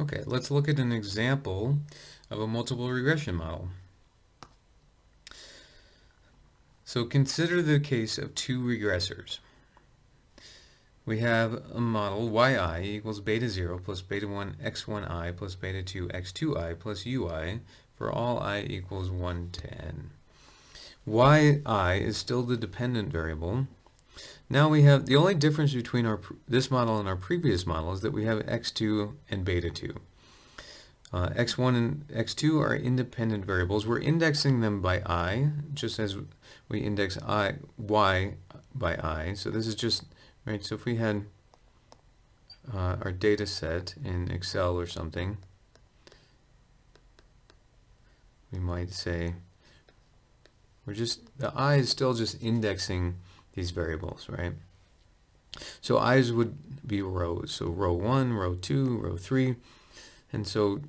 Okay, let's look at an example of a multiple regression model. So consider the case of two regressors. We have a model yi equals beta 0 plus beta 1 x1I plus beta 2 x2I plus ui for all I equals 1 to n. yi is still the dependent variable. Now we have the only difference between this model and our previous model is that we have x2 and beta 2. X1 and x2 are independent variables. We're indexing them by I, just as we index y by I. So this is just, right, so if we had our data set in Excel or something, we might say the I is still just indexing these variables, right? So I's would be rows. So row 1, row 2, row 3. And so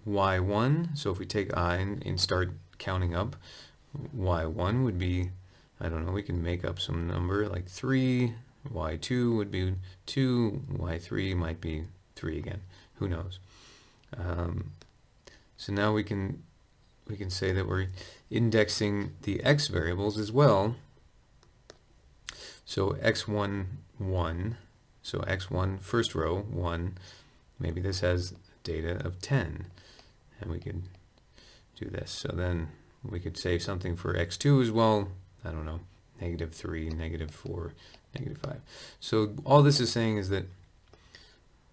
y1, so if we take I and start counting up, y1 would be, I don't know, we can make up some number like 3, y2 would be 2, y3 might be 3 again, who knows. So now we can say that we're indexing the x variables as well. So x1, 1, so x1, first row, 1, maybe this has data of 10. And we could do this. So then we could say something for x2 as well. I don't know, -3, -4, -5. So all this is saying is that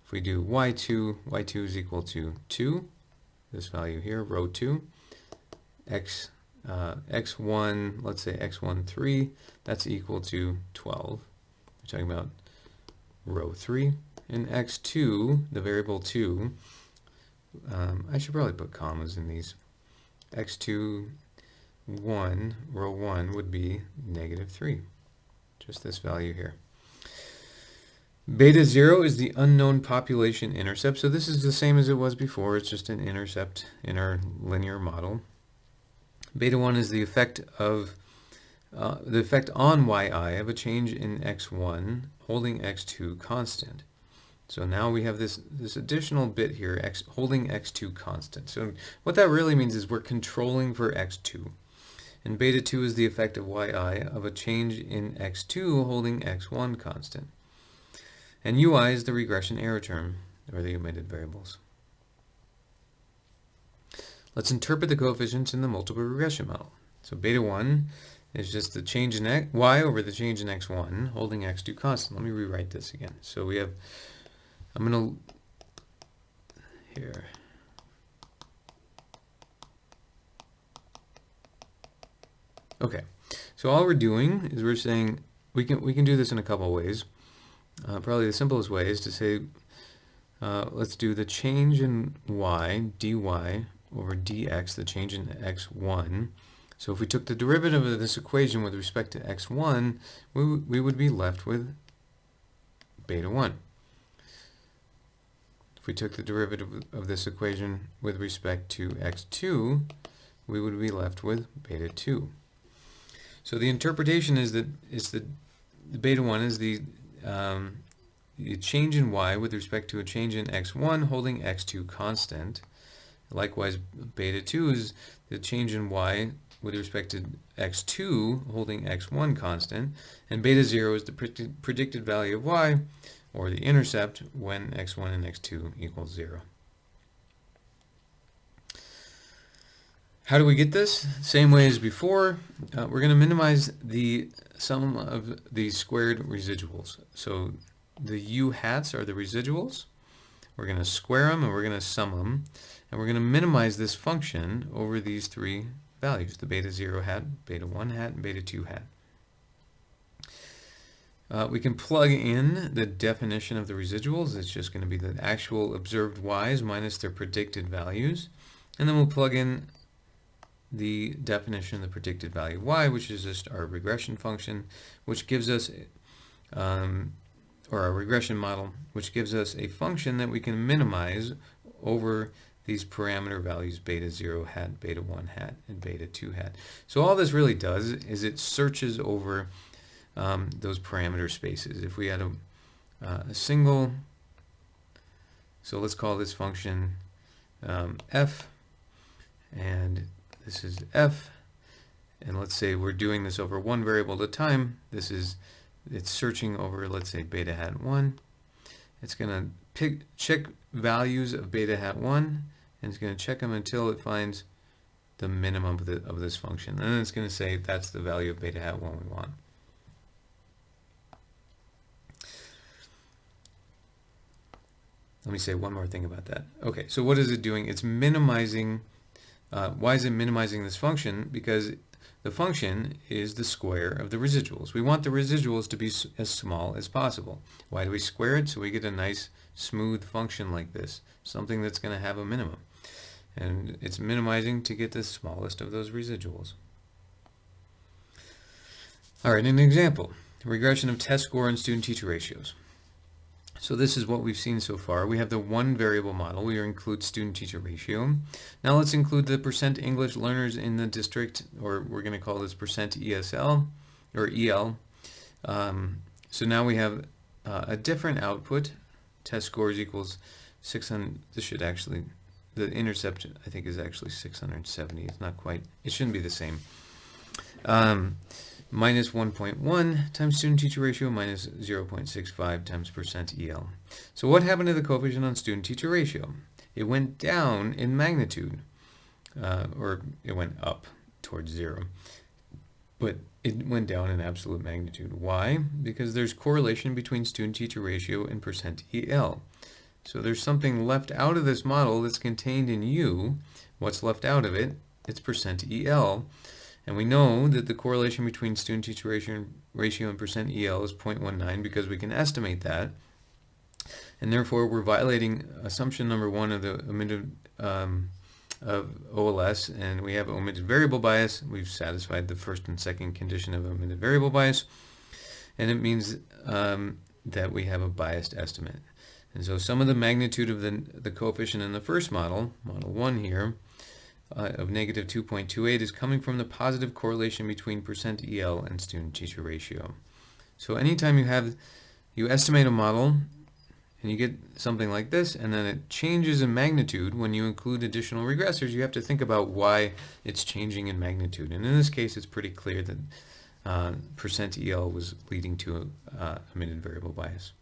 if we do y2 is equal to 2, this value here, row 2, x1, let's say x1, 3, that's equal to 12. We're talking about row 3. And x2, the variable 2, I should probably put commas in these. x2, 1, row 1 would be -3. Just this value here. Beta 0 is the unknown population intercept. So this is the same as it was before. It's just an intercept in our linear model. Beta 1 is the effect on yi of a change in x1 holding x2 constant. So now we have this additional bit here, holding x2 constant. So what that really means is we're controlling for x2. And beta 2 is the effect of yi of a change in x2 holding x1 constant. And ui is the regression error term, or the omitted variables. Let's interpret the coefficients in the multiple regression model. So beta 1 is just the change in y over the change in x1 holding x2 constant. Let me rewrite this again. So we have, I'm going to, here. Okay, so all we're doing is we're saying, we can do this in a couple of ways. Probably the simplest way is to say, let's do the change in y, dy over dx, the change in x1. So if we took the derivative of this equation with respect to x1, we would be left with beta 1. If we took the derivative of this equation with respect to x2, we would be left with beta 2. So the interpretation is that the beta 1 is the change in y with respect to a change in x1 holding x2 constant. Likewise, beta 2 is the change in y with respect to x2 holding x1 constant. And beta 0 is the predicted value of y, or the intercept, when x1 and x2 equals 0. How do we get this? Same way as before. We're going to minimize the sum of the squared residuals. So the u hats are the residuals. We're going to square them and we're going to sum them. And we're going to minimize this function over these three values, the beta 0 hat, beta 1 hat, and beta 2 hat. We can plug in the definition of the residuals. It's just going to be the actual observed y's minus their predicted values. And then we'll plug in the definition of the predicted value y, which is just our regression function, which gives us, or our regression model, which gives us a function that we can minimize over these parameter values, beta 0 hat, beta 1 hat, and beta 2 hat. So all this really does is it searches over those parameter spaces. If we had a single So let's call this function f, and this is f, and let's say we're doing this over one variable at a time. It's searching over, let's say, beta hat 1. It's going to check values of beta hat 1, and it's going to check them until it finds the minimum of this function. And then it's going to say that's the value of beta hat 1 we want. Let me say one more thing about that. Okay, so what is it doing? It's minimizing. Why is it minimizing this function? Because the function is the square of the residuals. We want the residuals to be as small as possible. Why do we square it? So we get a nice smooth function like this, something that's going to have a minimum. And it's minimizing to get the smallest of those residuals. All right, an example. Regression of test score and student-teacher ratios. So this is what we've seen so far. We have the one variable model. We include student-teacher ratio. Now let's include the percent English learners in the district, or we're going to call this percent ESL, or EL. So now we have a different output. Test scores equals 600. This should actually, the intercept I think is actually 670. It's not quite, it shouldn't be the same. Minus 1.1 times student-teacher ratio minus 0.65 times percent EL. So what happened to the coefficient on student-teacher ratio? It went down in magnitude, or it went up towards 0. But it went down in absolute magnitude. Why? Because there's correlation between student-teacher ratio and percent EL. So there's something left out of this model that's contained in U. What's left out of it? It's percent EL. And we know that the correlation between student-teacher ratio and percent EL is 0.19 because we can estimate that. And therefore, we're violating assumption number 1 of the omitted of OLS, and we have omitted variable bias. We've satisfied the first and second condition of omitted variable bias, and it means that we have a biased estimate. And so some of the magnitude of the coefficient in the first model, model 1 here, of negative 2.28 is coming from the positive correlation between percent EL and student-teacher ratio. So anytime you estimate a model and you get something like this, and then it changes in magnitude when you include additional regressors, you have to think about why it's changing in magnitude. And in this case, it's pretty clear that percent EL was leading to omitted variable bias.